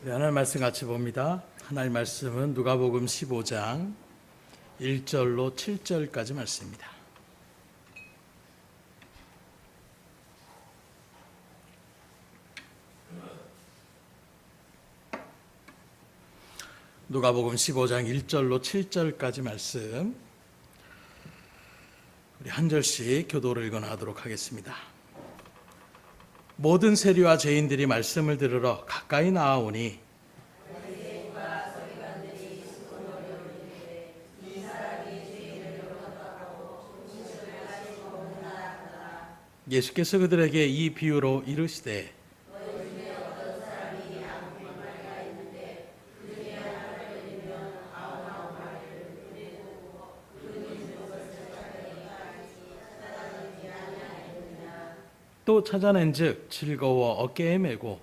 우리 하나님 말씀 같이 봅니다. 하나님 말씀은 누가복음 15장 1절로 7절까지 말씀입니다. 누가복음 15장 1절로 7절까지 말씀, 우리 한 절씩 교도를 읽어나가도록 하겠습니다. 모든 세리와 죄인들이 말씀을 들으러 가까이 나아오니 예수께서 그들에게 이 비유로 이르시되 또 찾아낸즉 즐거워 어깨에 메고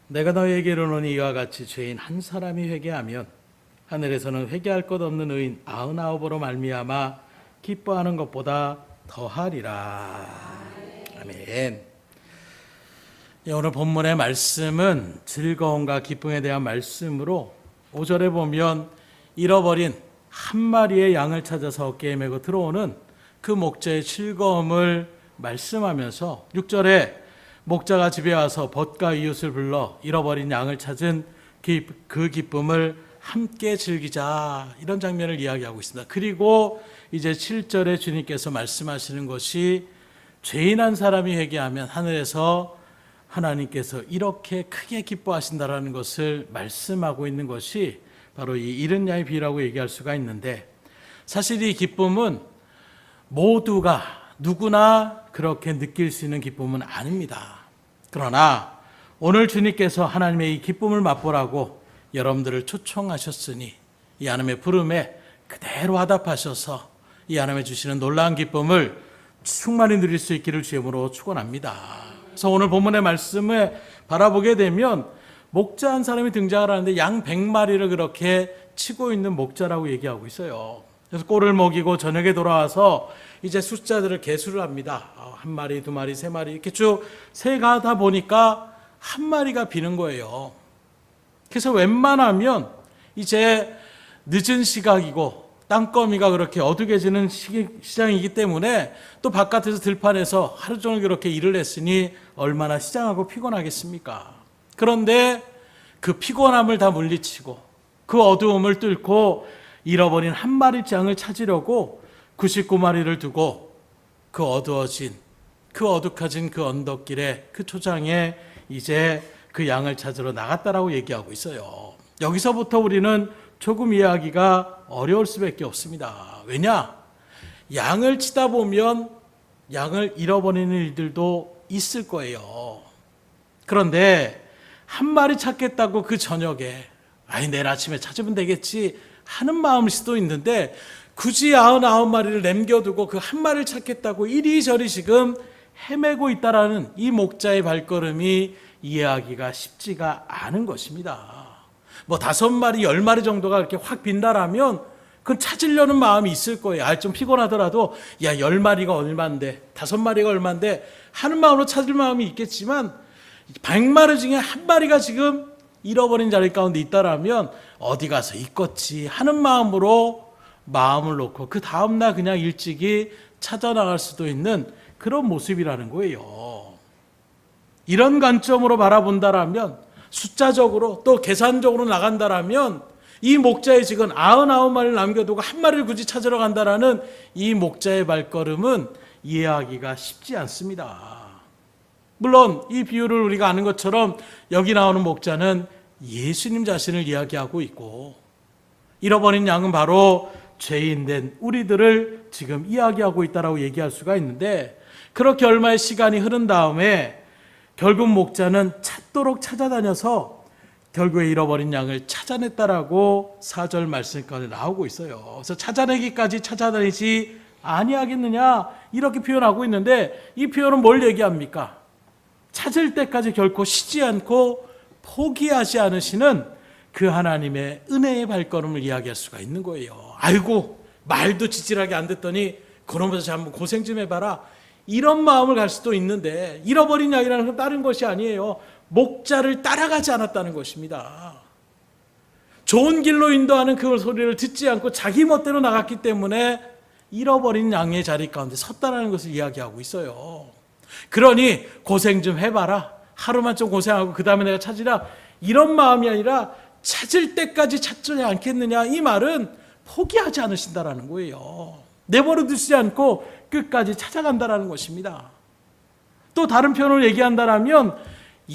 내가 너희에게 이르노니 이와 같이 죄인 한 사람이 회개하면 하늘에서는 회개할 것 없는 의인 99으로 말미암아 기뻐하는 것보다 더하리라. 아멘. 오늘 본문의 말씀은 즐거움과 기쁨에 대한 말씀으로 5절에 보면 잃어버린 한 마리의 양을 찾아서 어깨에 메고 들어오는 그 목자의 즐거움을 말씀하면서 6절에 목자가 집에 와서 벗과 이웃을 불러 잃어버린 양을 찾은 그 기쁨을 함께 즐기자, 이런 장면을 이야기하고 있습니다. 그리고 이제 7절에 주님께서 말씀하시는 것이 죄인 한 사람이 회개하면 하늘에서 하나님께서 이렇게 크게 기뻐하신다라는 것을 말씀하고 있는 것이 바로 이 잃은 양의 비유라고 얘기할 수가 있는데, 사실 이 기쁨은 모두가 누구나 그렇게 느낄 수 있는 기쁨은 아닙니다. 그러나 오늘 주님께서 하나님의 이 기쁨을 맛보라고 여러분들을 초청하셨으니 이 하나님의 부름에 그대로 화답하셔서 이 하나님의 주시는 놀라운 기쁨을 충만히 누릴 수 있기를 주님으로 축원합니다. 그래서 오늘 본문의 말씀을 바라보게 되면 목자 한 사람이 등장을 하는데 양 100마리를 그렇게 치고 있는 목자라고 얘기하고 있어요. 그래서 꼴을 먹이고 저녁에 돌아와서 이제 숫자들을 계수를 합니다. 한 마리, 두 마리, 세 마리 이렇게 쭉 세가다 보니까 한 마리가 비는 거예요. 그래서 웬만하면 이제 늦은 시각이고 땅거미가 그렇게 어둑해지는 시장이기 때문에 또 바깥에서 들판에서 하루 종일 그렇게 일을 했으니 얼마나 시장하고 피곤하겠습니까? 그런데 그 피곤함을 다 물리치고 그 어두움을 뚫고 잃어버린 한 마리 양을 찾으려고 99마리를 두고 그 어두워진, 그 어둑해진 그 언덕길에, 그 초장에 이제 그 양을 찾으러 나갔다라고 얘기하고 있어요. 여기서부터 우리는 조금 이해하기가 어려울 수밖에 없습니다. 왜냐? 양을 치다 보면 양을 잃어버리는 일들도 있을 거예요. 그런데 한 마리 찾겠다고 그 저녁에 내일 아침에 찾으면 되겠지 하는 마음일 수도 있는데, 굳이 99마리를 남겨두고 그 한 마리를 찾겠다고 이리저리 지금 헤매고 있다라는 이 목자의 발걸음이 이해하기가 쉽지가 않은 것입니다. 5마리, 10마리 정도가 이렇게 확 빈다라면 그건 찾으려는 마음이 있을 거예요. 좀 피곤하더라도 10마리가 얼만데, 5마리가 얼만데 하는 마음으로 찾을 마음이 있겠지만 100마리 중에 한 마리가 지금 잃어버린 자리 가운데 있다라면 어디 가서 있겠지 하는 마음으로 마음을 놓고 그 다음날 그냥 일찍이 찾아나갈 수도 있는 그런 모습이라는 거예요. 이런 관점으로 바라본다라면, 숫자적으로 또 계산적으로 나간다라면 이 목자의 지금 99마리를 남겨두고 한 마리를 굳이 찾으러 간다라는 이 목자의 발걸음은 이해하기가 쉽지 않습니다. 물론 이 비유를 우리가 아는 것처럼 여기 나오는 목자는 예수님 자신을 이야기하고 있고, 잃어버린 양은 바로 죄인된 우리들을 지금 이야기하고 있다라고 얘기할 수가 있는데, 그렇게 얼마의 시간이 흐른 다음에 결국 목자는 찾도록 찾아다녀서 결국에 잃어버린 양을 찾아냈다라고 4절 말씀까지 나오고 있어요. 그래서 찾아내기까지 찾아다니지 아니하겠느냐 이렇게 표현하고 있는데, 이 표현은 뭘 얘기합니까? 찾을 때까지 결코 쉬지 않고 포기하지 않으시는 그 하나님의 은혜의 발걸음을 이야기할 수가 있는 거예요. 아이고 말도 지질하게 안 듣더니 그러면서 자 한번 고생 좀 해봐라. 이런 마음을 갈 수도 있는데 잃어버린 양이라는 건 다른 것이 아니에요. 목자를 따라가지 않았다는 것입니다. 좋은 길로 인도하는 그 소리를 듣지 않고 자기 멋대로 나갔기 때문에 잃어버린 양의 자리 가운데 섰다는 것을 이야기하고 있어요. 그러니 고생 좀 해봐라. 하루만 좀 고생하고 그 다음에 내가 찾으라. 이런 마음이 아니라 찾을 때까지 찾지 않겠느냐. 이 말은 포기하지 않으신다라는 거예요. 내버려 두지 않고 끝까지 찾아간다라는 것입니다. 또 다른 표현으로 얘기한다라면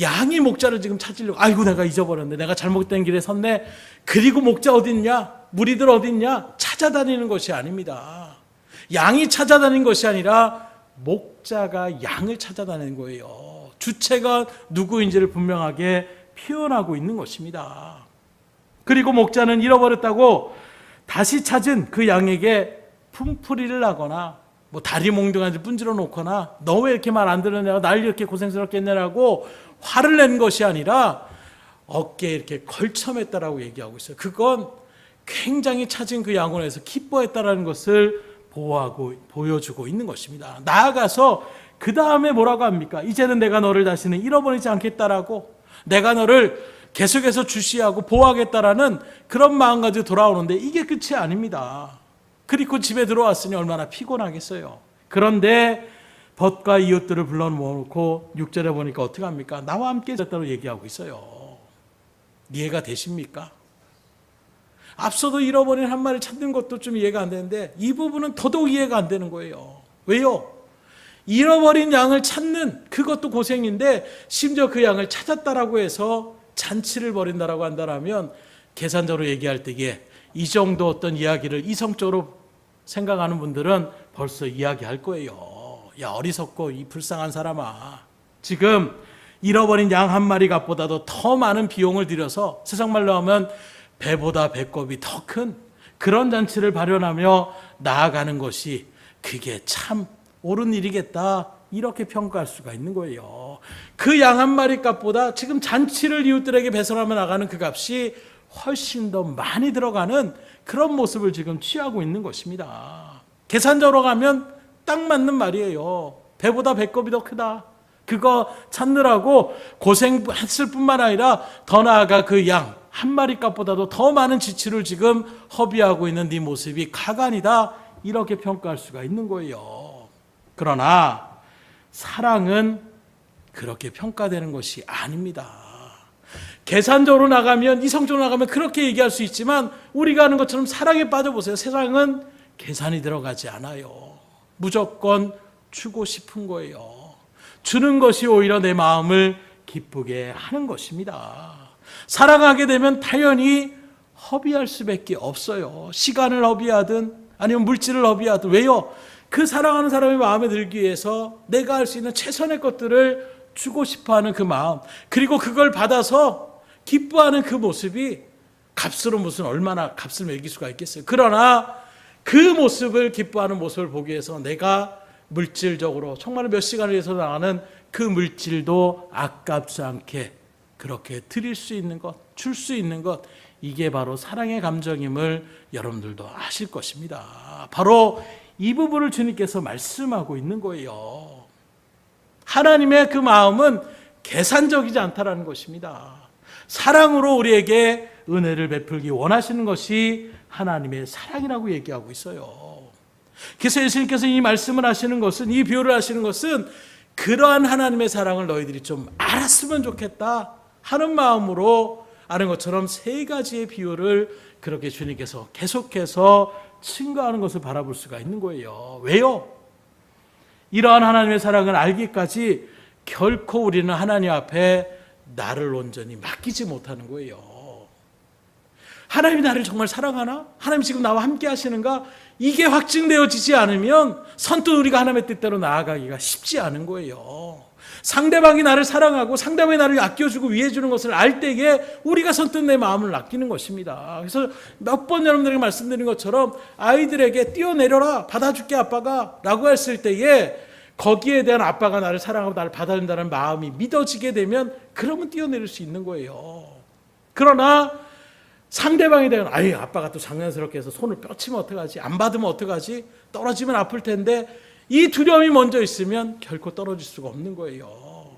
양이 목자를 지금 찾으려고 아이고 내가 잊어버렸네. 내가 잘못된 길에 섰네. 그리고 목자 어딨냐? 무리들 어딨냐? 찾아다니는 것이 아닙니다. 양이 찾아다니는 것이 아니라 목자가 양을 찾아다니는 거예요. 주체가 누구인지를 분명하게 표현하고 있는 것입니다. 그리고 목자는 잃어버렸다고 다시 찾은 그 양에게 품풀이를 하거나 뭐 다리 몽둥이를 분질러 놓거나 너 왜 이렇게 말 안 들으냐고 날 이렇게 고생스럽게 했냐라고 화를 낸 것이 아니라 어깨에 이렇게 걸쳐맸다라고 얘기하고 있어요. 그건 굉장히 찾은 그 양원에서 기뻐했다라는 것을 보여주고 있는 것입니다. 나아가서 그 다음에 뭐라고 합니까? 이제는 내가 너를 다시는 잃어버리지 않겠다라고 내가 너를 계속해서 주시하고 보호하겠다라는 그런 마음 가지고 돌아오는데 이게 끝이 아닙니다. 그리고 집에 들어왔으니 얼마나 피곤하겠어요. 그런데 벗과 이웃들을 불러놓고 6절에 보니까 어떻게 합니까? 나와 함께 잤다고 얘기하고 있어요. 이해가 되십니까? 앞서도 잃어버린 한 마리를 찾는 것도 좀 이해가 안 되는데 이 부분은 더더욱 이해가 안 되는 거예요. 왜요? 잃어버린 양을 찾는 그것도 고생인데 심지어 그 양을 찾았다라고 해서 잔치를 벌인다라고 한다면 계산적으로 얘기할 때에 이 정도 어떤 이야기를 이성적으로 생각하는 분들은 벌써 이야기할 거예요. 야 어리석고 이 불쌍한 사람아. 지금 잃어버린 양 한 마리 값보다도 더 많은 비용을 들여서 세상 말로 하면 배보다 배꼽이 더 큰 그런 잔치를 발현하며 나아가는 것이 그게 참 옳은 일이겠다. 이렇게 평가할 수가 있는 거예요. 그 양 한 마리 값보다 지금 잔치를 이웃들에게 배설하며 나가는 그 값이 훨씬 더 많이 들어가는 그런 모습을 지금 취하고 있는 것입니다. 계산적으로 가면 딱 맞는 말이에요. 배보다 배꼽이 더 크다. 그거 찾느라고 고생했을 뿐만 아니라 더 나아가 그 양 한 마리 값보다도 더 많은 지출을 지금 허비하고 있는 네 모습이 가관이다. 이렇게 평가할 수가 있는 거예요. 그러나 사랑은 그렇게 평가되는 것이 아닙니다. 계산적으로 나가면 이성적으로 나가면 그렇게 얘기할 수 있지만 우리가 아는 것처럼 사랑에 빠져보세요. 세상은 계산이 들어가지 않아요. 무조건 주고 싶은 거예요. 주는 것이 오히려 내 마음을 기쁘게 하는 것입니다. 사랑하게 되면 당연히 허비할 수밖에 없어요. 시간을 허비하든 아니면 물질을 허비하든. 왜요? 그 사랑하는 사람의 마음에 들기 위해서 내가 할 수 있는 최선의 것들을 주고 싶어하는 그 마음, 그리고 그걸 받아서 기뻐하는 그 모습이 값으로 무슨 얼마나 값을 매길 수가 있겠어요. 그러나 그 모습을 기뻐하는 모습을 보기 위해서 내가 물질적으로 정말 몇 시간을 위해서 나가는 그 물질도 아깝지 않게 그렇게 드릴 수 있는 것, 줄 수 있는 것, 이게 바로 사랑의 감정임을 여러분들도 아실 것입니다. 바로 이 부분을 주님께서 말씀하고 있는 거예요. 하나님의 그 마음은 계산적이지 않다라는 것입니다. 사랑으로 우리에게 은혜를 베풀기 원하시는 것이 하나님의 사랑이라고 얘기하고 있어요. 그래서 예수님께서 이 말씀을 하시는 것은, 이 비유를 하시는 것은 그러한 하나님의 사랑을 너희들이 좀 알았으면 좋겠다 하는 마음으로 아는 것처럼 세 가지의 비유를 그렇게 주님께서 계속해서 증거하는 것을 바라볼 수가 있는 거예요. 왜요? 이러한 하나님의 사랑을 알기까지 결코 우리는 하나님 앞에 나를 온전히 맡기지 못하는 거예요. 하나님이 나를 정말 사랑하나? 하나님 지금 나와 함께 하시는가? 이게 확증되어지지 않으면 선뜻 우리가 하나님의 뜻대로 나아가기가 쉽지 않은 거예요. 상대방이 나를 사랑하고 상대방이 나를 아껴주고 위해주는 것을 알 때에 우리가 선뜻 내 마음을 맡기는 것입니다. 그래서 몇 번 여러분들에게 말씀드린 것처럼 아이들에게 뛰어내려라 받아줄게 아빠가 라고 했을 때에 거기에 대한 아빠가 나를 사랑하고 나를 받아준다는 마음이 믿어지게 되면 그러면 뛰어내릴 수 있는 거예요. 그러나 상대방에 대한 아유 아빠가 또 장난스럽게 해서 손을 뼈치면 어떡하지? 안 받으면 어떡하지? 떨어지면 아플 텐데 이 두려움이 먼저 있으면 결코 떨어질 수가 없는 거예요.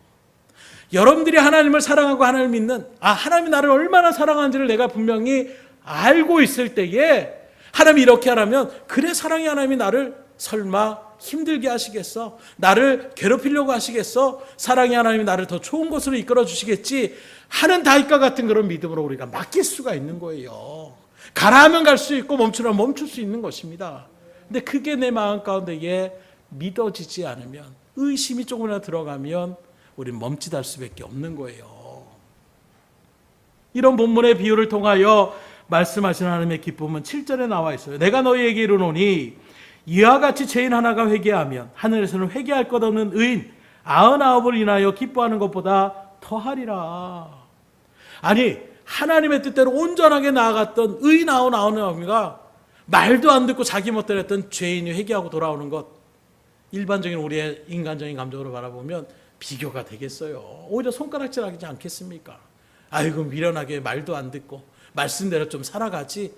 여러분들이 하나님을 사랑하고 하나님을 믿는 하나님이 나를 얼마나 사랑하는지를 내가 분명히 알고 있을 때에 하나님이 이렇게 하라면 그래 사랑의 하나님이 나를 설마 힘들게 하시겠어? 나를 괴롭히려고 하시겠어? 사랑의 하나님이 나를 더 좋은 곳으로 이끌어 주시겠지? 하는 다윗과 같은 그런 믿음으로 우리가 맡길 수가 있는 거예요. 가라 하면 갈 수 있고 멈추라면 멈출 수 있는 것입니다. 근데 그게 내 마음 가운데에 믿어지지 않으면, 의심이 조금이나 들어가면 우리는 멈칫할 수밖에 없는 거예요. 이런 본문의 비유를 통하여 말씀하신 하나님의 기쁨은 7절에 나와 있어요. 내가 너희에게 이르노니 이와 같이 죄인 하나가 회개하면 하늘에서는 회개할 것 없는 의인 99을 인하여 기뻐하는 것보다 더하리라. 아니 하나님의 뜻대로 온전하게 나아갔던 의인 99명이 말도 안 듣고 자기 멋대로 했던 죄인이 회개하고 돌아오는 것, 일반적인 우리의 인간적인 감정으로 바라보면 비교가 되겠어요. 오히려 손가락질하지 않겠습니까? 아이고 미련하게 말도 안 듣고 말씀대로 좀 살아가지,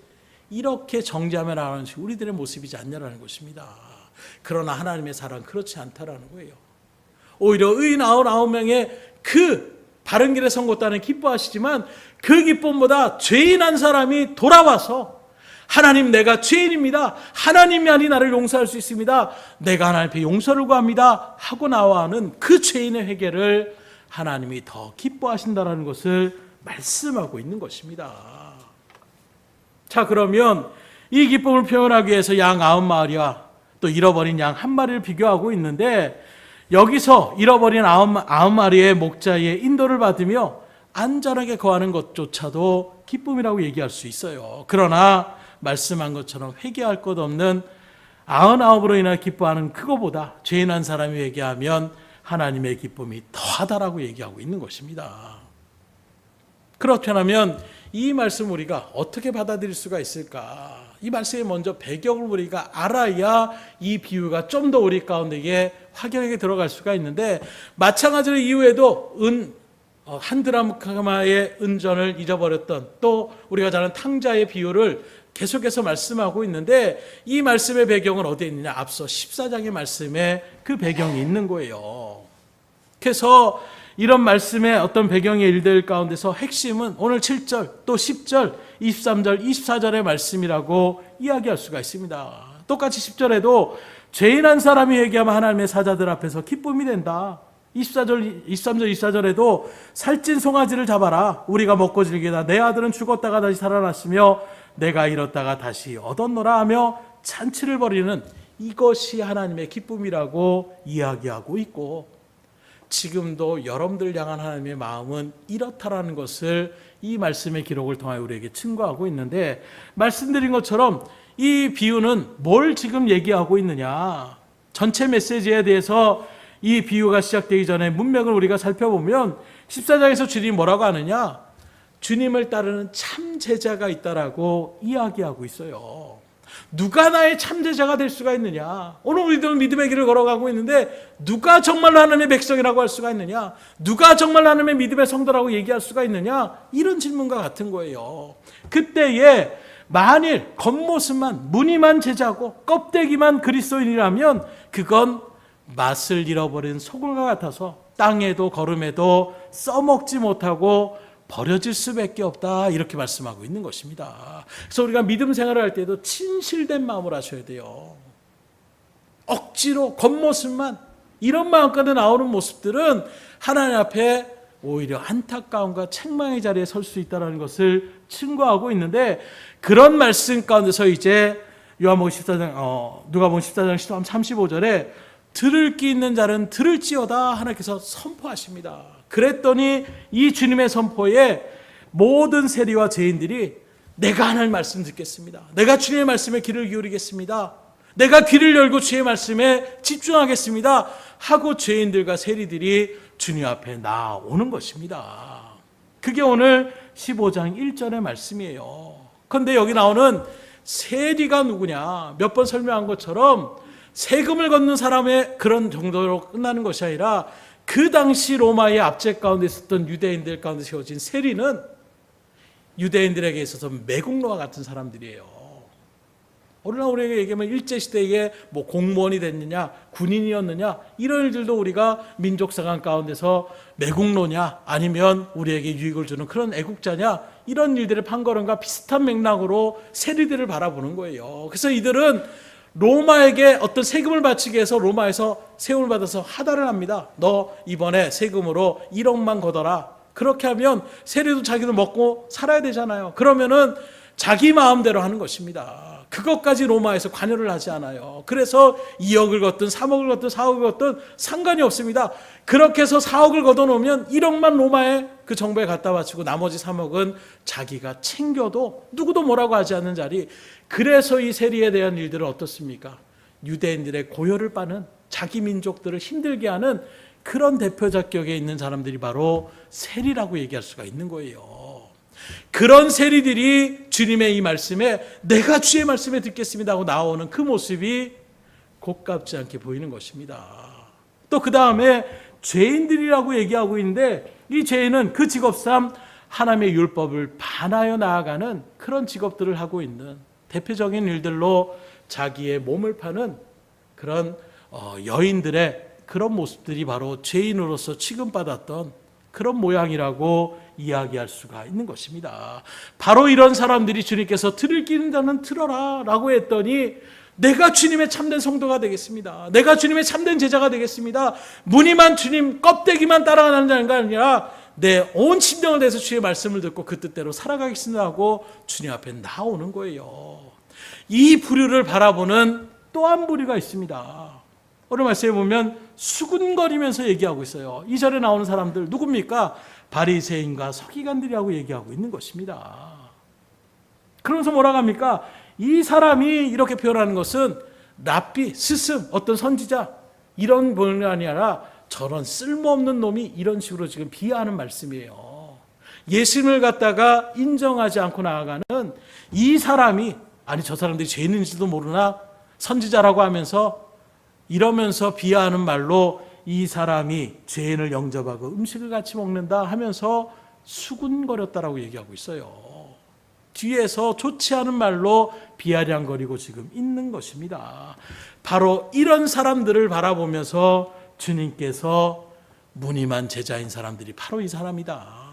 이렇게 정죄하며 나가는 것이 우리들의 모습이지 않냐라는 것입니다. 그러나 하나님의 사랑은 그렇지 않다라는 거예요. 오히려 의인 99명의 그 바른 길에 선 것도 기뻐하시지만 그 기쁨보다 죄인 한 사람이 돌아와서 하나님 내가 죄인입니다. 하나님만이 나를 용서할 수 있습니다. 내가 하나님 앞에 용서를 구합니다 하고 나와는 그 죄인의 회개를 하나님이 더 기뻐하신다는 것을 말씀하고 있는 것입니다. 자, 그러면 이 기쁨을 표현하기 위해서 양 90마리와 또 잃어버린 양 1마리를 비교하고 있는데, 여기서 잃어버린 9마리의 목자의 인도를 받으며 안전하게 거하는 것조차도 기쁨이라고 얘기할 수 있어요. 그러나 말씀한 것처럼 회개할 것 없는 99으로 인하여 기뻐하는 그거보다 죄인 한 사람이 회개하면 하나님의 기쁨이 더하다라고 얘기하고 있는 것입니다. 그렇다면 이 말씀 우리가 어떻게 받아들일 수가 있을까? 이 말씀의 먼저 배경을 우리가 알아야 이 비유가 좀 더 우리 가운데에 확연하게 들어갈 수가 있는데, 마찬가지로 이후에도 한 드라마의 은전을 잊어버렸던, 또 우리가 잘 아는 탕자의 비유를 계속해서 말씀하고 있는데, 이 말씀의 배경은 어디에 있느냐? 앞서 14장의 말씀에 그 배경이 있는 거예요. 그래서 이런 말씀의 어떤 배경의 일들 가운데서 핵심은 오늘 7절, 또 10절, 23절, 24절의 말씀이라고 이야기할 수가 있습니다. 똑같이 10절에도 죄인 한 사람이 회개하면 하나님의 사자들 앞에서 기쁨이 된다. 23절, 24절에도 살찐 송아지를 잡아라. 우리가 먹고 즐기다 내 아들은 죽었다가 다시 살아났으며 내가 잃었다가 다시 얻었노라 하며 잔치를 벌이는, 이것이 하나님의 기쁨이라고 이야기하고 있고, 지금도 여러분들 향한 하나님의 마음은 이렇다라는 것을 이 말씀의 기록을 통하여 우리에게 증거하고 있는데, 말씀드린 것처럼 이 비유는 뭘 지금 얘기하고 있느냐? 전체 메시지에 대해서 이 비유가 시작되기 전에 문맥을 우리가 살펴보면 14장에서 주님이 뭐라고 하느냐? 주님을 따르는 참 제자가 있다라고 이야기하고 있어요. 누가 나의 참 제자가 될 수가 있느냐? 오늘 우리들은 믿음의 길을 걸어가고 있는데 누가 정말로 하나님의 백성이라고 할 수가 있느냐? 누가 정말로 하나님의 믿음의 성도라고 얘기할 수가 있느냐? 이런 질문과 같은 거예요. 그때에 만일 겉모습만 무늬만 제자고 껍데기만 그리스도인이라면 그건 맛을 잃어버린 소금과 같아서 땅에도 거름에도 써먹지 못하고 버려질 수밖에 없다, 이렇게 말씀하고 있는 것입니다. 그래서 우리가 믿음 생활을 할 때도 진실된 마음을 하셔야 돼요. 억지로 겉모습만, 이런 마음까지 나오는 모습들은 하나님 앞에 오히려 안타까움과 책망의 자리에 설 수 있다는 것을 증거하고 있는데, 그런 말씀 가운데서 이제 누가복음 14장 35절에 들을 귀 있는 자는 들을지어다 하나님께서 선포하십니다. 그랬더니 이 주님의 선포에 모든 세리와 죄인들이 내가 하나님 말씀 듣겠습니다. 내가 주님의 말씀에 귀를 기울이겠습니다. 내가 귀를 열고 주의 말씀에 집중하겠습니다 하고 죄인들과 세리들이 주님 앞에 나오는 것입니다. 그게 오늘 15장 1절의 말씀이에요. 그런데 여기 나오는 세리가 누구냐? 몇 번 설명한 것처럼 세금을 걷는 사람의 그런 정도로 끝나는 것이 아니라 그 당시 로마의 압제 가운데 있었던 유대인들 가운데 세워진 세리는 유대인들에게 있어서 매국노와 같은 사람들이에요. 오늘날 우리에게 얘기하면 일제시대에 뭐 공무원이 됐느냐, 군인이었느냐, 이런 일들도 우리가 민족상황 가운데서 매국노냐, 아니면 우리에게 유익을 주는 그런 애국자냐, 이런 일들의 판거름과 비슷한 맥락으로 세리들을 바라보는 거예요. 그래서 이들은 로마에게 어떤 세금을 바치기 위해서 로마에서 세금을 받아서 하달을 합니다. 너 이번에 세금으로 1억만 걷어라. 그렇게 하면 세리도 자기도 먹고 살아야 되잖아요. 그러면은 자기 마음대로 하는 것입니다. 그것까지 로마에서 관여를 하지 않아요. 그래서 2억을 걷든 3억을 걷든 4억을 걷든 상관이 없습니다. 그렇게 해서 4억을 걷어놓으면 1억만 로마에 그 정부에 갖다 바치고 나머지 3억은 자기가 챙겨도 누구도 뭐라고 하지 않는 자리. 그래서 이 세리에 대한 일들은 어떻습니까? 유대인들의 고열을 빠는, 자기 민족들을 힘들게 하는 그런 대표적 격에 있는 사람들이 바로 세리라고 얘기할 수가 있는 거예요. 그런 세리들이 주님의 이 말씀에 내가 주의 말씀에 듣겠습니다 하고 나오는 그 모습이 곱깝지 않게 보이는 것입니다. 또 그 다음에 죄인들이라고 얘기하고 있는데, 이 죄인은 그 직업상 하나님의 율법을 반하여 나아가는 그런 직업들을 하고 있는, 대표적인 일들로 자기의 몸을 파는 그런 여인들의 그런 모습들이 바로 죄인으로서 취급받았던 그런 모양이라고 이야기할 수가 있는 것입니다. 바로 이런 사람들이 주님께서 들을 끼는 자는 들어라 라고 했더니, 내가 주님의 참된 성도가 되겠습니다. 내가 주님의 참된 제자가 되겠습니다. 무늬만 주님 껍데기만 따라가는 자가 아니라 내 온 심령을 다해서 주의 말씀을 듣고 그 뜻대로 살아가겠습니다 하고 주님 앞에 나오는 거예요. 이 부류를 바라보는 또 한 부류가 있습니다. 오늘 말씀에 보면 수군거리면서 얘기하고 있어요. 이 절에 나오는 사람들 누굽니까? 바리새인과 서기관들이라고 얘기하고 있는 것입니다. 그러면서 뭐라고 합니까? 이 사람이 이렇게 표현하는 것은 랍비, 스승, 어떤 선지자 이런 분이 아니라 저런 쓸모없는 놈이, 이런 식으로 지금 비하하는 말씀이에요. 예수님을 갖다가 인정하지 않고 나아가는 이 사람이, 아니 저 사람들이 죄인인지도 모르나 선지자라고 하면서 이러면서 비하하는 말로 이 사람이 죄인을 영접하고 음식을 같이 먹는다 하면서 수군거렸다라고 얘기하고 있어요. 뒤에서 좋지 않은 말로 비아냥거리고 지금 있는 것입니다. 바로 이런 사람들을 바라보면서 주님께서 무늬만 제자인 사람들이 바로 이 사람이다.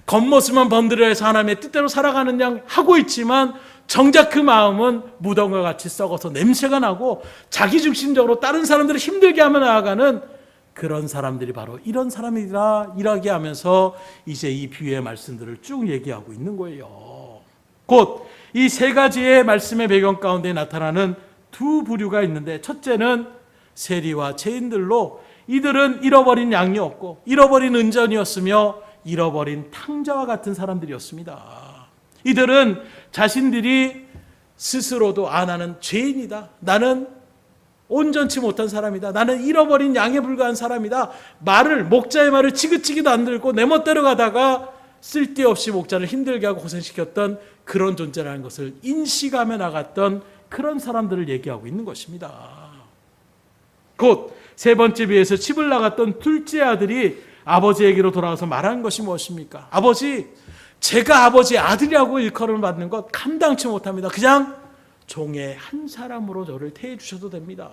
겉모습만 번들어서 하나님의 뜻대로 살아가는 양 하고 있지만 정작 그 마음은 무덤과 같이 썩어서 냄새가 나고 자기중심적으로 다른 사람들을 힘들게 하며 나아가는 그런 사람들이 바로 이런 사람이라 이라게 하면서 이제 이 비유의 말씀들을 쭉 얘기하고 있는 거예요. 곧 이 세 가지의 말씀의 배경 가운데 나타나는 두 부류가 있는데, 첫째는 세리와 죄인들로, 이들은 잃어버린 양이 없고 잃어버린 은전이었으며 잃어버린 탕자와 같은 사람들이었습니다. 이들은 자신들이 스스로도 나는 죄인이다, 나는 온전치 못한 사람이다, 나는 잃어버린 양에 불과한 사람이다, 목자의 말을 지긋지긋 안 들고 내 멋대로 가다가 쓸데없이 목자를 힘들게 하고 고생시켰던 그런 존재라는 것을 인식하며 나갔던 그런 사람들을 얘기하고 있는 것입니다. 곧 세 번째 비에서 집을 나갔던 둘째 아들이 아버지에게로 돌아와서 말하는 것이 무엇입니까? 아버지, 제가 아버지의 아들이라고 일컬음을 받는 것 감당치 못합니다. 그냥 종의 한 사람으로 저를 대해 주셔도 됩니다.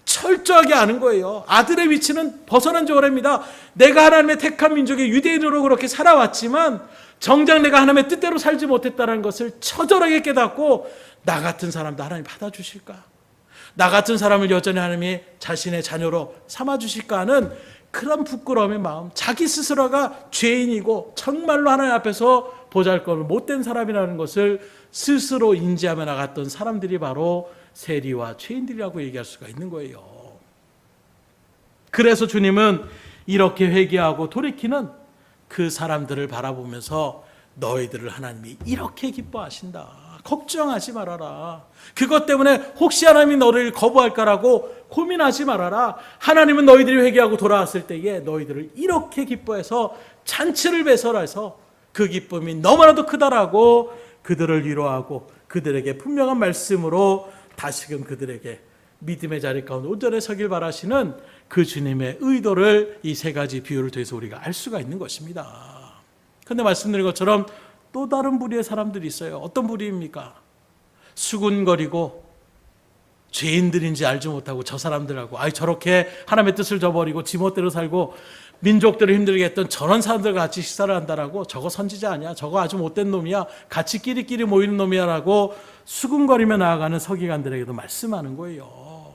철저하게 아는 거예요. 아들의 위치는 벗어난 지 오래입니다. 내가 하나님의 택한 민족의 유대인으로 그렇게 살아왔지만 정작 내가 하나님의 뜻대로 살지 못했다는 것을 처절하게 깨닫고, 나 같은 사람도 하나님 받아주실까? 나 같은 사람을 여전히 하나님이 자신의 자녀로 삼아주실까 하는 그런 부끄러움의 마음, 자기 스스로가 죄인이고 정말로 하나님 앞에서 보잘것없는 못된 사람이라는 것을 스스로 인지하며 나갔던 사람들이 바로 세리와 죄인들이라고 얘기할 수가 있는 거예요. 그래서 주님은 이렇게 회개하고 돌이키는 그 사람들을 바라보면서 너희들을 하나님이 이렇게 기뻐하신다, 걱정하지 말아라, 그것 때문에 혹시 하나님이 너를 거부할까라고 고민하지 말아라, 하나님은 너희들이 회개하고 돌아왔을 때에 너희들을 이렇게 기뻐해서 잔치를 배설해서 그 기쁨이 너무나도 크다라고 그들을 위로하고 그들에게 분명한 말씀으로 다시금 그들에게 믿음의 자리 가운데 온전히 서길 바라시는 그 주님의 의도를 이 세 가지 비유를 통해서 우리가 알 수가 있는 것입니다. 그런데 말씀드린 것처럼 또 다른 부류의 사람들이 있어요. 어떤 부류입니까? 수군거리고 죄인들인지 알지 못하고 저 사람들하고 저렇게 하나님의 뜻을 저버리고 지멋대로 살고 민족들을 힘들게 했던 저런 사람들과 같이 식사를 한다라고 저거 선지자 아니야? 저거 아주 못된 놈이야? 같이 끼리끼리 모이는 놈이야? 라고 수군거리며 나아가는 서기관들에게도 말씀하는 거예요.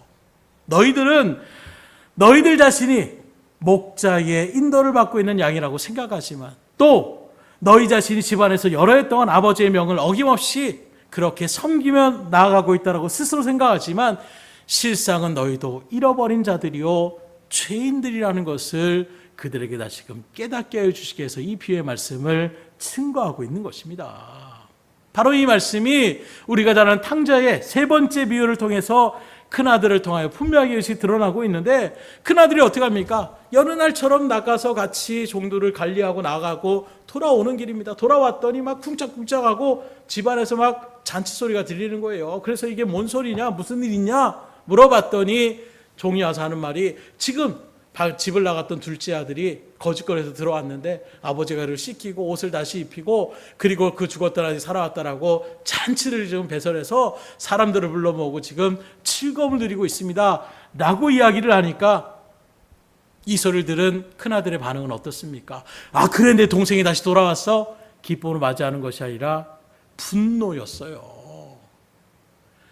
너희들 자신이 목자의 인도를 받고 있는 양이라고 생각하지만 또 너희 자신이 집안에서 여러 해 동안 아버지의 명을 어김없이 그렇게 섬기며 나아가고 있다고 스스로 생각하지만 실상은 너희도 잃어버린 자들이요 죄인들이라는 것을 그들에게 다시금 깨닫게 해주시기 위해서 이 비유의 말씀을 증거하고 있는 것입니다. 바로 이 말씀이 우리가 잘 아는 탕자의 세 번째 비유를 통해서 큰아들을 통하여 분명하게 이것이 드러나고 있는데, 큰아들이 어떻게 합니까? 여느 날처럼 나가서 같이 종들을 관리하고 나가고 돌아오는 길입니다. 돌아왔더니 막 쿵짝쿵짝하고 집안에서 막 잔치 소리가 들리는 거예요. 그래서 이게 뭔 소리냐, 무슨 일 있냐 물어봤더니 종이 와서 하는 말이, 지금 집을 나갔던 둘째 아들이 거짓거리에서 들어왔는데 아버지가 그를 씻기고 옷을 다시 입히고 그리고 그 죽었던 아들이 살아왔다라고 잔치를 지금 배설해서 사람들을 불러 모으고 지금 즐거움을 누리고 있습니다 라고 이야기를 하니까, 이 소리를 들은 큰아들의 반응은 어떻습니까? 그래, 내 동생이 다시 돌아왔어? 기쁨으로 맞이하는 것이 아니라 분노였어요.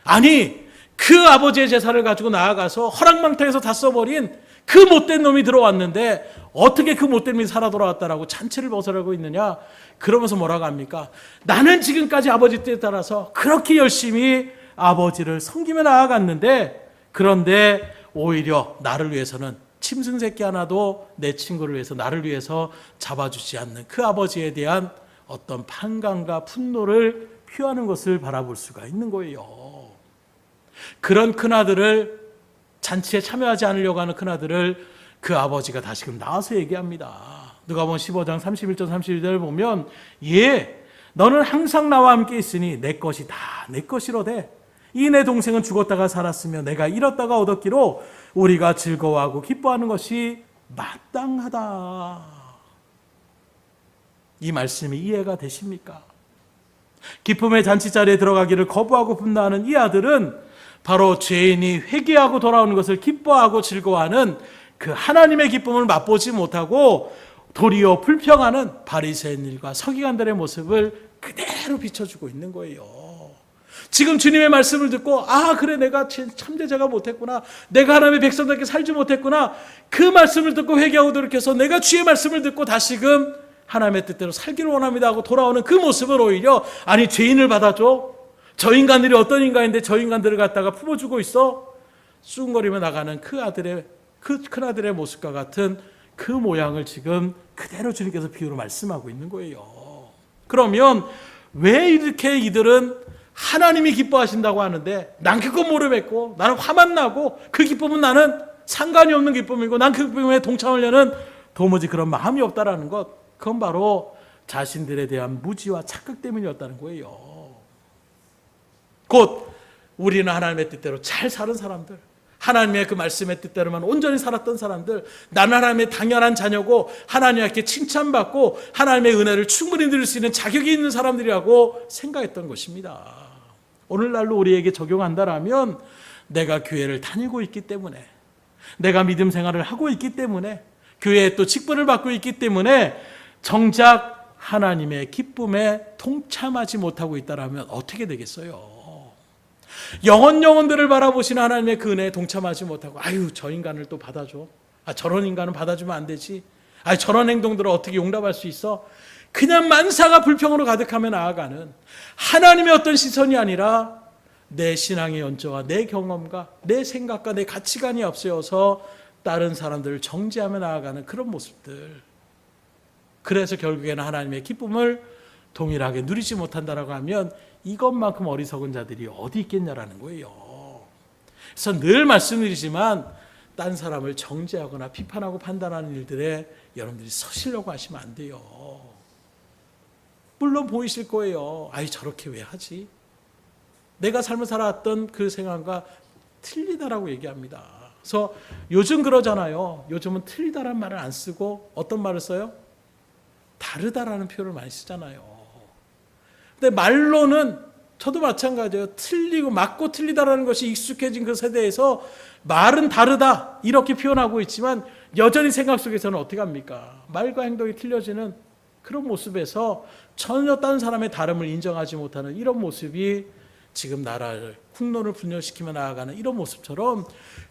아니, 그 아버지의 제사를 가지고 나아가서 허랑망탕에서 다 써버린 그 못된 놈이 들어왔는데 어떻게 그 못된 놈이 살아 돌아왔다라고 잔치를 벗어나고 있느냐? 그러면서 뭐라고 합니까? 나는 지금까지 아버지 뜻에 따라서 그렇게 열심히 아버지를 섬기며 나아갔는데, 그런데 오히려 나를 위해서는 짐승 새끼 하나도 내 친구를 위해서 나를 위해서 잡아주지 않는 그 아버지에 대한 어떤 판단과 분노를 표하는 것을 바라볼 수가 있는 거예요. 그런 큰아들을, 잔치에 참여하지 않으려고 하는 큰아들을 그 아버지가 다시금 나와서 얘기합니다. 누가복음 15장 31절 32절을 보면, 너는 항상 나와 함께 있으니 내 것이 다 내 것이로되 이 내 동생은 죽었다가 살았으며 내가 잃었다가 얻었기로 우리가 즐거워하고 기뻐하는 것이 마땅하다. 이 말씀이 이해가 되십니까? 기쁨의 잔치자리에 들어가기를 거부하고 분노하는 이 아들은 바로 죄인이 회개하고 돌아오는 것을 기뻐하고 즐거워하는 그 하나님의 기쁨을 맛보지 못하고 도리어 불평하는 바리새인들과 서기관들의 모습을 그대로 비춰주고 있는 거예요. 지금 주님의 말씀을 듣고, 그래, 내가 참되자가 못했구나, 내가 하나님의 백성답게 살지 못했구나, 그 말씀을 듣고 회개하고 돌이켜서 내가 주의 말씀을 듣고 다시금 하나님의 뜻대로 살기를 원합니다 하고 돌아오는 그 모습을 오히려, 아니, 죄인을 받아줘, 저 인간들이 어떤 인간인데 저 인간들을 갖다가 품어주고 있어? 쑥거리며 나가는 그 큰아들의 모습과 같은 그 모양을 지금 그대로 주님께서 비유로 말씀하고 있는 거예요. 그러면 왜 이렇게 이들은 하나님이 기뻐하신다고 하는데 난 그건 모르겠고, 나는 화만 나고, 그 기쁨은 나는 상관이 없는 기쁨이고, 난 그 기쁨에 동참하려는 도무지 그런 마음이 없다라는 것, 그건 바로 자신들에 대한 무지와 착각 때문이었다는 거예요. 곧 우리는 하나님의 뜻대로 잘 사는 사람들, 하나님의 그 말씀의 뜻대로만 온전히 살았던 사람들, 나는 하나님의 당연한 자녀고 하나님께 칭찬받고 하나님의 은혜를 충분히 누릴 수 있는 자격이 있는 사람들이라고 생각했던 것입니다. 오늘날로 우리에게 적용한다라면, 내가 교회를 다니고 있기 때문에, 내가 믿음 생활을 하고 있기 때문에, 교회에 또 직분을 받고 있기 때문에 정작 하나님의 기쁨에 동참하지 못하고 있다라면 어떻게 되겠어요? 영혼들을 바라보시는 하나님의 그 은혜에 동참하지 못하고, 저 인간을 또 받아줘, 저런 인간은 받아주면 안 되지, 저런 행동들을 어떻게 용납할 수 있어, 그냥 만사가 불평으로 가득하며 나아가는 하나님의 어떤 시선이 아니라 내 신앙의 연조와 내 경험과 내 생각과 내 가치관이 앞세워서 다른 사람들을 정죄하며 나아가는 그런 모습들, 그래서 결국에는 하나님의 기쁨을 동일하게 누리지 못한다라고 하면 이것만큼 어리석은 자들이 어디 있겠냐라는 거예요. 그래서 늘 말씀드리지만, 딴 사람을 정죄하거나 비판하고 판단하는 일들에 여러분들이 서시려고 하시면 안 돼요. 물론 보이실 거예요. 저렇게 왜 하지? 내가 삶을 살아왔던 그 생활과 틀리다라고 얘기합니다. 그래서 요즘 그러잖아요. 요즘은 틀리다라는 말을 안 쓰고 어떤 말을 써요? 다르다라는 표현을 많이 쓰잖아요. 근데 말로는 저도 마찬가지예요. 틀리고 맞고 틀리다라는 것이 익숙해진 그 세대에서 말은 다르다 이렇게 표현하고 있지만 여전히 생각 속에서는 어떻게 합니까? 말과 행동이 틀려지는 그런 모습에서 전혀 다른 사람의 다름을 인정하지 못하는 이런 모습이 지금 나라를 국론을 분열시키며 나아가는 이런 모습처럼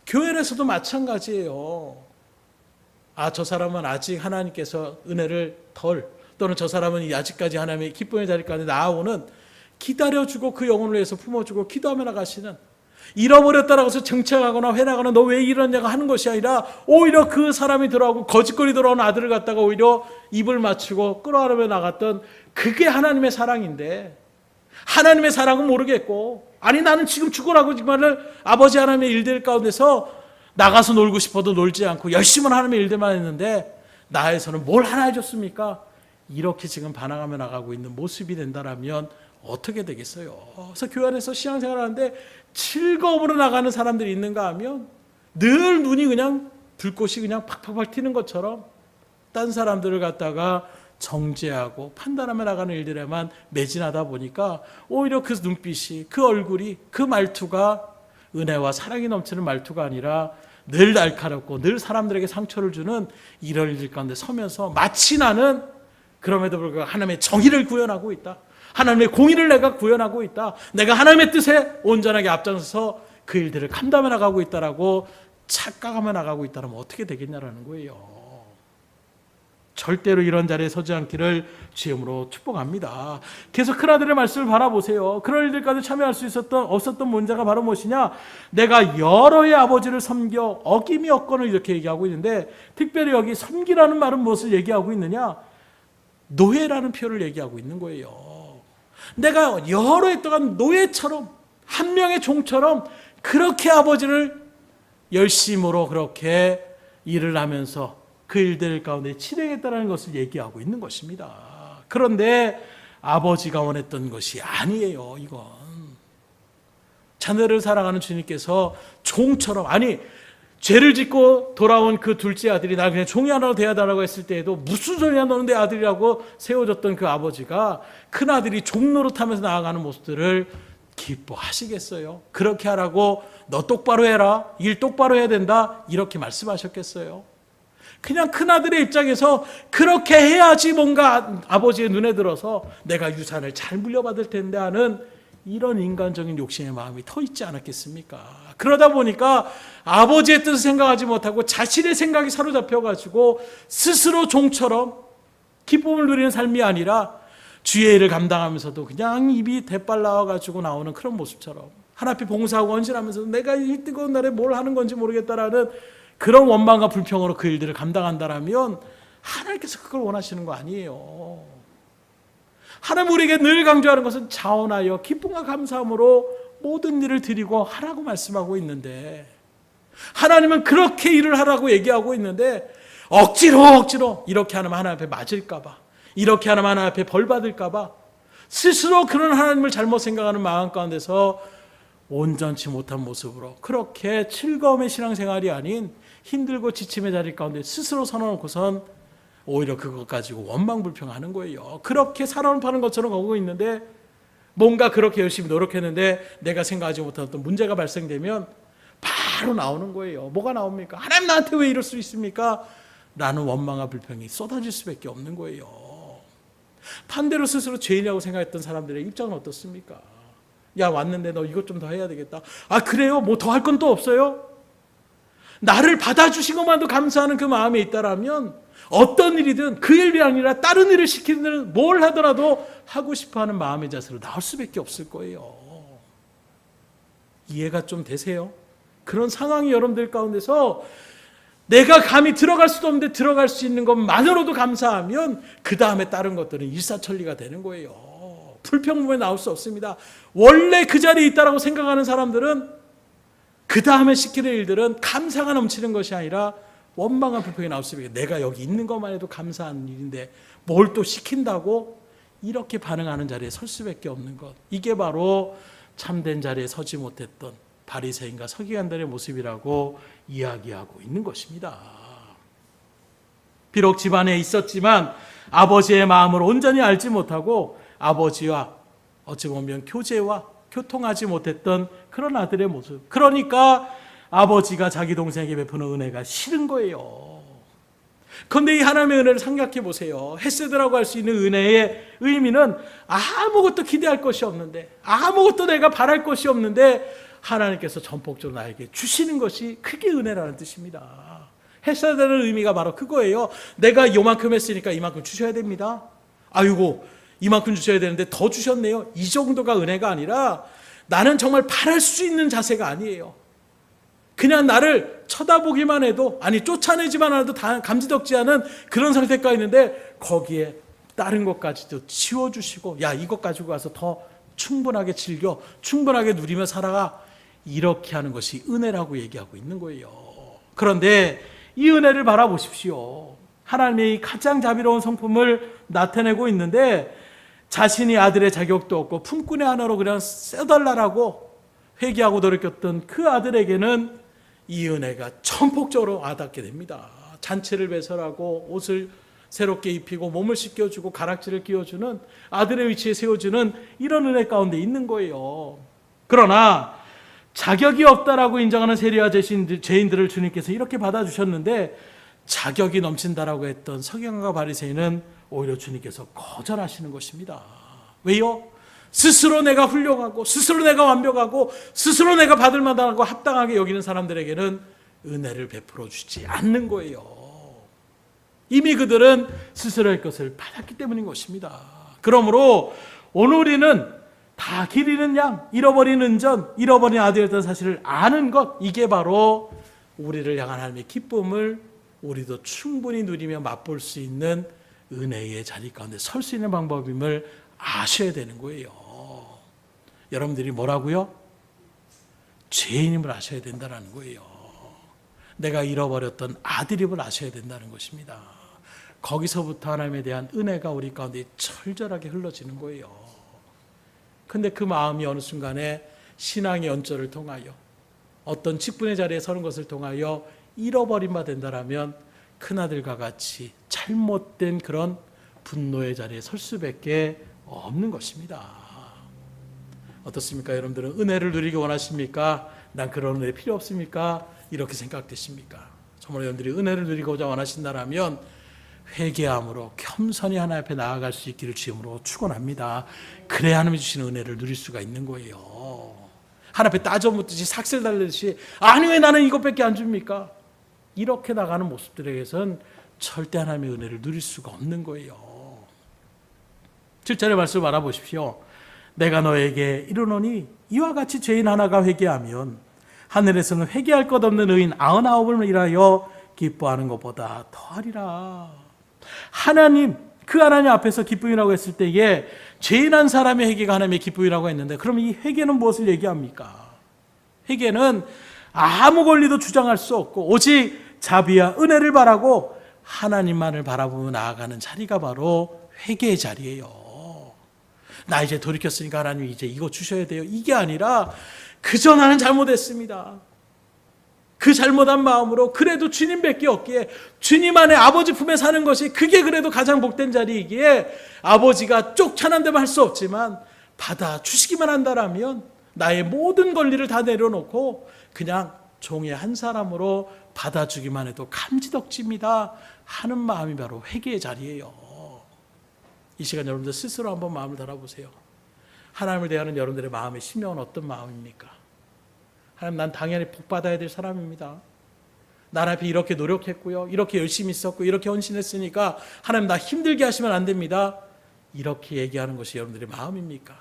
교회에서도 마찬가지예요. 저 사람은 아직 하나님께서 은혜를 또는 저 사람은 아직까지 하나님의 기쁨의 자리까지 나아오는 기다려주고 그 영혼을 위해서 품어주고 기도하며 나가시는, 잃어버렸다라고 해서 정착하거나 회나거나 너 왜 이러냐고 하는 것이 아니라 오히려 그 사람이 돌아오고 거짓거리 돌아온 아들을 갖다가 오히려 입을 맞추고 끌어안으며 나갔던 그게 하나님의 사랑인데, 하나님의 사랑은 모르겠고 아니 나는 지금 죽으라고 정말 아버지 하나님의 일들 가운데서 나가서 놀고 싶어도 놀지 않고 열심히 하나님의 일들만 했는데 나에서는 뭘 하나 해줬습니까? 이렇게 지금 반항하며 나가고 있는 모습이 된다라면 어떻게 되겠어요? 그래서 교회 안에서 신앙생활을 하는데 즐거움으로 나가는 사람들이 있는가 하면 늘 눈이 그냥 불꽃이 그냥 팍팍팍 튀는 것처럼 딴 사람들을 갖다가 정죄하고 판단하며 나가는 일들에만 매진하다 보니까 오히려 그 눈빛이, 그 얼굴이, 그 말투가 은혜와 사랑이 넘치는 말투가 아니라 늘 날카롭고 늘 사람들에게 상처를 주는 이런 일들 가운데 서면서 마치 나는 그럼에도 불구하고 하나님의 정의를 구현하고 있다, 하나님의 공의를 내가 구현하고 있다, 내가 하나님의 뜻에 온전하게 앞장서서 그 일들을 감당해 나가고 있다라고 착각하며 나가고 있다면 어떻게 되겠냐라는 거예요. 절대로 이런 자리에 서지 않기를 주임으로 축복합니다. 계속 큰아들의 말씀을 바라보세요. 그런 일들까지 참여할 수 없었던 문제가 바로 무엇이냐? 내가 여러의 아버지를 섬겨 어김이 없거늘 이렇게 얘기하고 있는데, 특별히 여기 섬기라는 말은 무엇을 얘기하고 있느냐? 노예라는 표현을 얘기하고 있는 거예요. 내가 여러 해 동안 노예처럼, 한 명의 종처럼 그렇게 아버지를 열심으로 그렇게 일을 하면서 그 일들 가운데 치르겠다는 것을 얘기하고 있는 것입니다. 그런데 아버지가 원했던 것이 아니에요. 이건 자녀를 사랑하는 주님께서 종처럼, 아니 죄를 짓고 돌아온 그 둘째 아들이 나 그냥 종이 하나로 대하다라고 했을 때에도 무슨 소리야 너는 내 아들이라고 세워줬던 그 아버지가 큰 아들이 종 노릇하면서 나아가는 모습들을 기뻐하시겠어요? 그렇게 하라고 너 똑바로 해라, 일 똑바로 해야 된다 이렇게 말씀하셨겠어요? 그냥 큰아들의 입장에서 그렇게 해야지 뭔가 아버지의 눈에 들어서 내가 유산을 잘 물려받을 텐데 하는 이런 인간적인 욕심의 마음이 더 있지 않았겠습니까? 그러다 보니까 아버지의 뜻을 생각하지 못하고 자신의 생각이 사로잡혀가지고 스스로 종처럼 기쁨을 누리는 삶이 아니라 주의 일을 감당하면서도 그냥 입이 대빨 나와가지고 나오는 그런 모습처럼 하나님 앞에 봉사하고 헌신하면서도 내가 이 뜨거운 날에 뭘 하는 건지 모르겠다라는 그런 원망과 불평으로 그 일들을 감당한다라면 하나님께서 그걸 원하시는 거 아니에요. 하나님 우리에게 늘 강조하는 것은 자원하여 기쁨과 감사함으로 모든 일을 드리고 하라고 말씀하고 있는데, 하나님은 그렇게 일을 하라고 얘기하고 있는데 억지로 이렇게 하면 하나님 앞에 맞을까 봐, 이렇게 하면 하나님 앞에 벌 받을까 봐 스스로 그런 하나님을 잘못 생각하는 마음 가운데서 온전치 못한 모습으로 그렇게 즐거움의 신앙생활이 아닌 힘들고 지침의 자리 가운데 스스로 서놓고선 오히려 그것 가지고 원망불평하는 거예요. 그렇게 살아온 파는 것처럼 가고 있는데 뭔가 그렇게 열심히 노력했는데 내가 생각하지 못한 어떤 문제가 발생되면 바로 나오는 거예요. 뭐가 나옵니까? 하나님 나한테 왜 이럴 수 있습니까? 라는 원망과 불평이 쏟아질 수밖에 없는 거예요. 반대로 스스로 죄인이라고 생각했던 사람들의 입장은 어떻습니까? 야 왔는데 너 이것 좀 더 해야 되겠다. 아 그래요? 뭐 더 할 건 또 없어요? 나를 받아주신 것만도 감사하는 그 마음이 있다라면 어떤 일이든 그 일이 아니라 다른 일을 시키든 뭘 하더라도 하고 싶어하는 마음의 자세로 나올 수밖에 없을 거예요. 이해가 좀 되세요? 그런 상황이 여러분들 가운데서 내가 감히 들어갈 수도 없는데 들어갈 수 있는 것만으로도 감사하면 그 다음에 다른 것들은 일사천리가 되는 거예요. 불평불만이 나올 수 없습니다. 원래 그 자리에 있다라고 생각하는 사람들은 그 다음에 시키는 일들은 감사가 넘치는 것이 아니라 원망과 불평이 나올 수밖에, 내가 여기 있는 것만 해도 감사한 일인데 뭘 또 시킨다고 이렇게 반응하는 자리에 설 수밖에 없는 것, 이게 바로 참된 자리에 서지 못했던 바리새인과 서기관들의 모습이라고 이야기하고 있는 것입니다. 비록 집안에 있었지만 아버지의 마음을 온전히 알지 못하고 아버지와 어찌 보면 교제와 교통하지 못했던 그런 아들의 모습. 그러니까 아버지가 자기 동생에게 베푸는 은혜가 싫은 거예요. 그런데 이 하나님의 은혜를 생각해 보세요. 헤세드라고 할 수 있는 은혜의 의미는 아무것도 기대할 것이 없는데, 아무것도 내가 바랄 것이 없는데 하나님께서 전폭적으로 나에게 주시는 것이 그게 은혜라는 뜻입니다. 헤세드의 의미가 바로 그거예요. 내가 요만큼 했으니까 이만큼 주셔야 됩니다. 아이고 이만큼 주셔야 되는데 더 주셨네요. 이 정도가 은혜가 아니라 나는 정말 바랄 수 있는 자세가 아니에요. 그냥 나를 쳐다보기만 해도, 아니 쫓아내지만 해도 다 감지덕지 않은 그런 상태가 있는데 거기에 다른 것까지도 치워주시고, 야 이것 가지고 가서 더 충분하게 즐겨, 충분하게 누리며 살아가, 이렇게 하는 것이 은혜라고 얘기하고 있는 거예요. 그런데 이 은혜를 바라보십시오. 하나님의 가장 자비로운 성품을 나타내고 있는데 자신이 아들의 자격도 없고 품꾼의 하나로 그냥 써달라고 회개하고 돌이켰던 그 아들에게는 이 은혜가 전폭적으로 와닿게 됩니다. 잔치를 배설하고 옷을 새롭게 입히고 몸을 씻겨주고 가락지를 끼워주는, 아들의 위치에 세워주는 이런 은혜 가운데 있는 거예요. 그러나 자격이 없다라고 인정하는 세리와 죄인들을 주님께서 이렇게 받아주셨는데 자격이 넘친다라고 했던 서기관과 바리새인은 오히려 주님께서 거절하시는 것입니다. 왜요? 스스로 내가 훌륭하고 스스로 내가 완벽하고 스스로 내가 받을 만하고 합당하게 여기는 사람들에게는 은혜를 베풀어 주지 않는 거예요. 이미 그들은 스스로의 것을 받았기 때문인 것입니다. 그러므로 오늘 우리는 다 길 잃은 양, 잃어버린 은전, 잃어버린 아들이었던 사실을 아는 것, 이게 바로 우리를 향한 하나님의 기쁨을 우리도 충분히 누리며 맛볼 수 있는 은혜의 자리 가운데 설 수 있는 방법임을 아셔야 되는 거예요. 여러분들이 뭐라고요? 죄인임을 아셔야 된다는 거예요. 내가 잃어버렸던 아들임을 아셔야 된다는 것입니다. 거기서부터 하나님에 대한 은혜가 우리 가운데 철저하게 흘러지는 거예요. 근데 그 마음이 어느 순간에 신앙의 연절을 통하여 어떤 직분의 자리에 서는 것을 통하여 잃어버린 바 된다라면 큰아들과 같이 잘못된 그런 분노의 자리에 설 수밖에 없는 것입니다. 어떻습니까? 여러분들은 은혜를 누리기 원하십니까? 난 그런 은혜 필요 없습니까? 이렇게 생각되십니까? 정말 여러분들이 은혜를 누리고자 원하신다면 회개함으로 겸손히 하나님 앞에 나아갈 수 있기를 주님으로 축원합니다. 그래야 하나님이 주시는 은혜를 누릴 수가 있는 거예요. 하나님 앞에 따져묻듯이 삭슬 달리듯이 아니 왜 나는 이것밖에 안 줍니까? 이렇게 나가는 모습들에게선 절대 하나님의 은혜를 누릴 수가 없는 거예요. 7절의 말씀을 알아보십시오. 내가 너에게 이르노니 이와 같이 죄인 하나가 회개하면 하늘에서는 회개할 것 없는 의인 99을 인하여 기뻐하는 것보다 더하리라. 하나님, 그 하나님 앞에서 기쁨이라고 했을 때에 죄인 한 사람의 회개가 하나님의 기쁨이라고 했는데, 그럼 이 회개는 무엇을 얘기합니까? 회개는 아무 권리도 주장할 수 없고 오직 자비와 은혜를 바라고 하나님만을 바라보며 나아가는 자리가 바로 회개의 자리예요. 나 이제 돌이켰으니까 하나님 이제 이거 주셔야 돼요. 이게 아니라 그저 나는 잘못했습니다. 그 잘못한 마음으로 그래도 주님밖에 없기에 주님 안에 아버지 품에 사는 것이 그게 그래도 가장 복된 자리이기에 아버지가 쫓아난다면 할 수 없지만 받아주시기만 한다라면 나의 모든 권리를 다 내려놓고 그냥 종의 한 사람으로 받아주기만 해도 감지덕지입니다 하는 마음이 바로 회개의 자리예요. 이 시간 여러분들 스스로 한번 마음을 달아보세요. 하나님을 대하는 여러분들의 마음의 심령은 어떤 마음입니까? 하나님, 난 당연히 복받아야 될 사람입니다. 나 앞에 이렇게 노력했고요, 이렇게 열심히 있었고 이렇게 헌신했으니까 하나님 나 힘들게 하시면 안 됩니다. 이렇게 얘기하는 것이 여러분들의 마음입니까?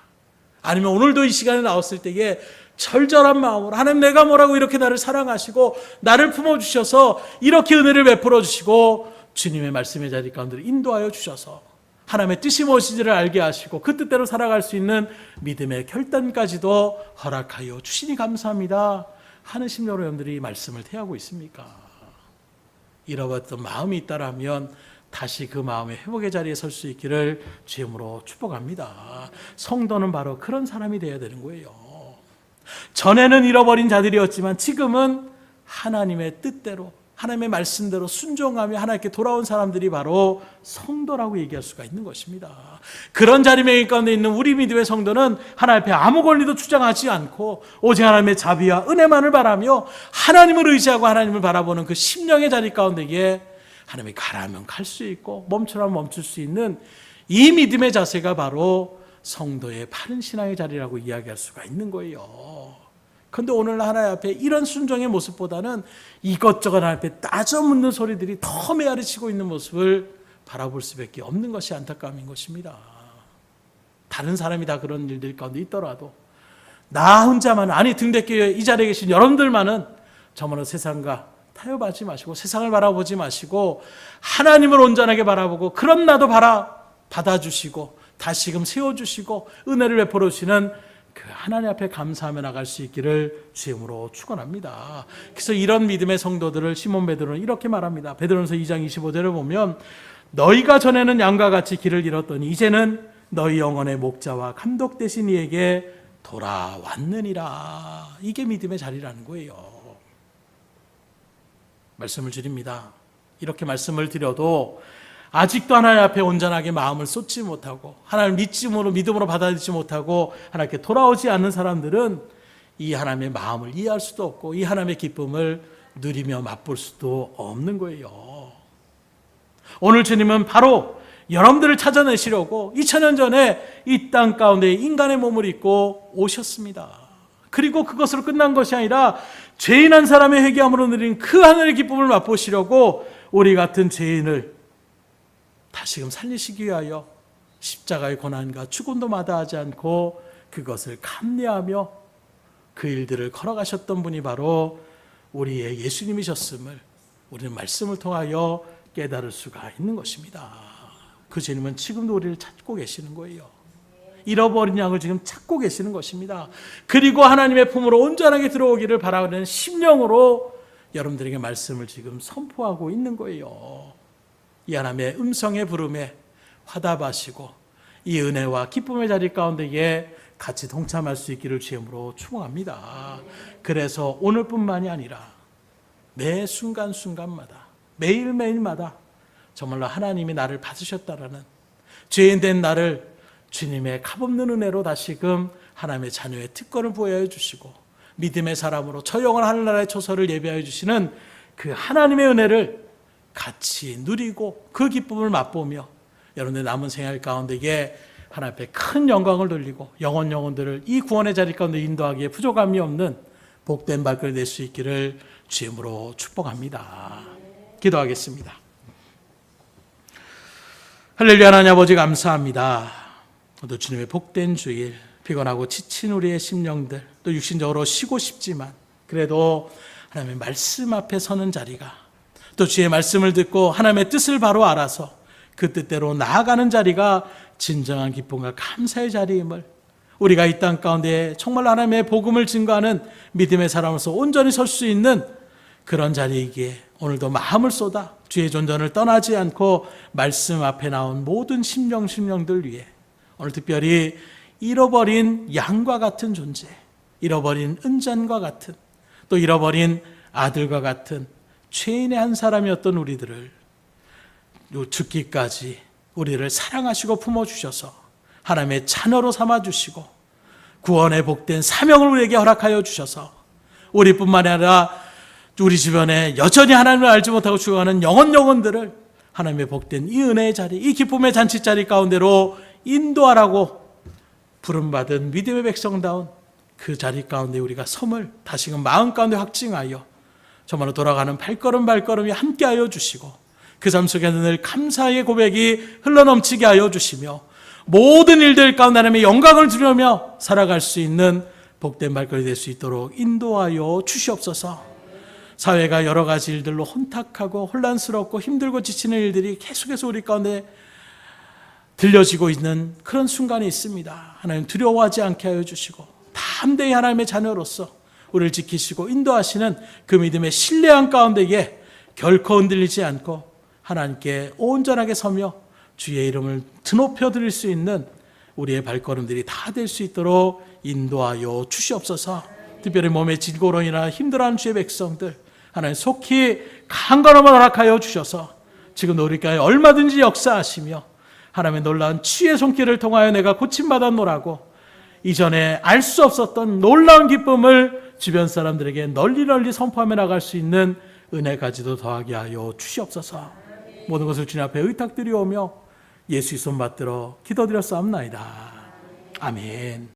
아니면 오늘도 이 시간에 나왔을 때에 절절한 마음으로 하나님, 내가 뭐라고 이렇게 나를 사랑하시고 나를 품어주셔서 이렇게 은혜를 베풀어 주시고 주님의 말씀의 자리 가운데 인도하여 주셔서 하나님의 뜻이 무엇인지를 알게 하시고 그 뜻대로 살아갈 수 있는 믿음의 결단까지도 허락하여 주시니 감사합니다 하는 심령으로 여러분들이 말씀을 대하고 있습니까? 잃어버렸던 마음이 있다라면 다시 그 마음의 회복의 자리에 설 수 있기를 주님으로 축복합니다. 성도는 바로 그런 사람이 되어야 되는 거예요. 전에는 잃어버린 자들이었지만 지금은 하나님의 뜻대로 하나님의 말씀대로 순종하며 하나님께 돌아온 사람들이 바로 성도라고 얘기할 수가 있는 것입니다. 그런 자리매김 가운데 있는 우리 믿음의 성도는 하나님 앞에 아무 권리도 주장하지 않고 오직 하나님의 자비와 은혜만을 바라며 하나님을 의지하고 하나님을 바라보는 그 심령의 자리 가운데에 하나님이 가라면 갈 수 있고 멈추라면 멈출 수 있는 이 믿음의 자세가 바로 성도의 바른 신앙의 자리라고 이야기할 수가 있는 거예요. 그런데 오늘 하나님 앞에 이런 순종의 모습보다는 이것저것 하나님 앞에 따져 묻는 소리들이 더 메아리치고 있는 모습을 바라볼 수밖에 없는 것이 안타까움인 것입니다. 다른 사람이 다 그런 일들 가운데 있더라도 나 혼자만, 아니 등대교회 이 자리에 계신 여러분들만은 저만의 세상과 타협하지 마시고 세상을 바라보지 마시고 하나님을 온전하게 바라보고 그런 나도 받아주시고 다시금 세워주시고 은혜를 베풀어 주시는 그 하나님 앞에 감사하며 나갈 수 있기를 주임으로 축원합니다. 그래서 이런 믿음의 성도들을 시몬 베드로는 이렇게 말합니다. 베드로전서 2장 25절을 보면 너희가 전에는 양과 같이 길을 잃었더니 이제는 너희 영혼의 목자와 감독 되신 이에게 돌아왔느니라. 이게 믿음의 자리라는 거예요. 말씀을 드립니다. 이렇게 말씀을 드려도 아직도 하나님 앞에 온전하게 마음을 쏟지 못하고 하나님을 믿음으로 받아들이지 못하고 하나님께 돌아오지 않는 사람들은 이 하나님의 마음을 이해할 수도 없고 이 하나님의 기쁨을 누리며 맛볼 수도 없는 거예요. 오늘 주님은 바로 여러분들을 찾아내시려고 2000년 전에 이 땅 가운데 인간의 몸을 입고 오셨습니다. 그리고 그것으로 끝난 것이 아니라 죄인 한 사람의 회개함으로 누린 그 하늘의 기쁨을 맛보시려고 우리 같은 죄인을 다시금 살리시기 위하여 십자가의 고난과 죽음도 마다하지 않고 그것을 감내하며 그 일들을 걸어가셨던 분이 바로 우리의 예수님이셨음을 우리는 말씀을 통하여 깨달을 수가 있는 것입니다. 그 주님은 지금도 우리를 찾고 계시는 거예요. 잃어버린 양을 지금 찾고 계시는 것입니다. 그리고 하나님의 품으로 온전하게 들어오기를 바라는 심령으로 여러분들에게 말씀을 지금 선포하고 있는 거예요. 이 하나님의 음성의 부름에 화답하시고 이 은혜와 기쁨의 자리 가운데에 같이 동참할 수 있기를 주임으로 축원합니다. 그래서 오늘뿐만이 아니라 매 순간순간마다 매일매일마다 정말로 하나님이 나를 받으셨다라는 죄인 된 나를 주님의 값없는 은혜로 다시금 하나님의 자녀의 특권을 부여해 주시고 믿음의 사람으로 저 영원한 하늘나라의 초소를 예비하여 주시는 그 하나님의 은혜를 같이 누리고 그 기쁨을 맛보며 여러분의 남은 생활 가운데에 하나님 앞에 큰 영광을 돌리고 영혼들을 이 구원의 자리 가운데 인도하기에 부족함이 없는 복된 발걸음 될 수 있기를 주임으로 축복합니다. 기도하겠습니다. 할렐루야. 하나님 아버지 감사합니다. 또 주님의 복된 주일, 피곤하고 지친 우리의 심령들, 또 육신적으로 쉬고 싶지만 그래도 하나님의 말씀 앞에 서는 자리가, 또 주의 말씀을 듣고 하나님의 뜻을 바로 알아서 그 뜻대로 나아가는 자리가 진정한 기쁨과 감사의 자리임을, 우리가 이 땅 가운데 정말 하나님의 복음을 증거하는 믿음의 사람으로서 온전히 설 수 있는 그런 자리이기에 오늘도 마음을 쏟아 주의 존전을 떠나지 않고 말씀 앞에 나온 모든 심령들 위해 오늘 특별히 잃어버린 양과 같은 존재, 잃어버린 은잔과 같은, 또 잃어버린 아들과 같은 죄인의 한 사람이었던 우리들을 죽기까지 우리를 사랑하시고 품어주셔서 하나님의 자녀로 삼아주시고 구원의 복된 사명을 우리에게 허락하여 주셔서 우리뿐만 아니라 우리 주변에 여전히 하나님을 알지 못하고 죽어가는 영혼들을 하나님의 복된 이 은혜의 자리, 이 기쁨의 잔치 자리 가운데로 인도하라고 부름받은 믿음의 백성다운 그 자리 가운데 우리가 섬을 다시금 마음 가운데 확증하여 정말로 돌아가는 발걸음이 함께하여 주시고 그 삶 속에 늘 감사의 고백이 흘러넘치게 하여 주시며 모든 일들 가운데 하나님의 영광을 드리며 살아갈 수 있는 복된 발걸음이 될 수 있도록 인도하여 주시옵소서. 사회가 여러 가지 일들로 혼탁하고 혼란스럽고 힘들고 지치는 일들이 계속해서 우리 가운데 들려지고 있는 그런 순간이 있습니다. 하나님 두려워하지 않게 하여 주시고 담대히 하나님의 자녀로서 우리를 지키시고 인도하시는 그 믿음의 신뢰한 가운데에 결코 흔들리지 않고 하나님께 온전하게 서며 주의 이름을 드높여 드릴 수 있는 우리의 발걸음들이 다 될 수 있도록 인도하여 주시옵소서. 특별히 몸의 질고로 인하여 힘들어하는 주의 백성들, 하나님 속히 강건함을 허락하여 주셔서 지금 우리 가운데 얼마든지 역사하시며 하나님의 놀라운 치유의 손길을 통하여 내가 고침받았노라고 이전에 알 수 없었던 놀라운 기쁨을 주변 사람들에게 널리 선포하며 나갈 수 있는 은혜까지도 더하게 하여 주시옵소서. 모든 것을 주님 앞에 의탁드리오며 예수의 손 받들어 기도드렸사옵나이다. 아멘.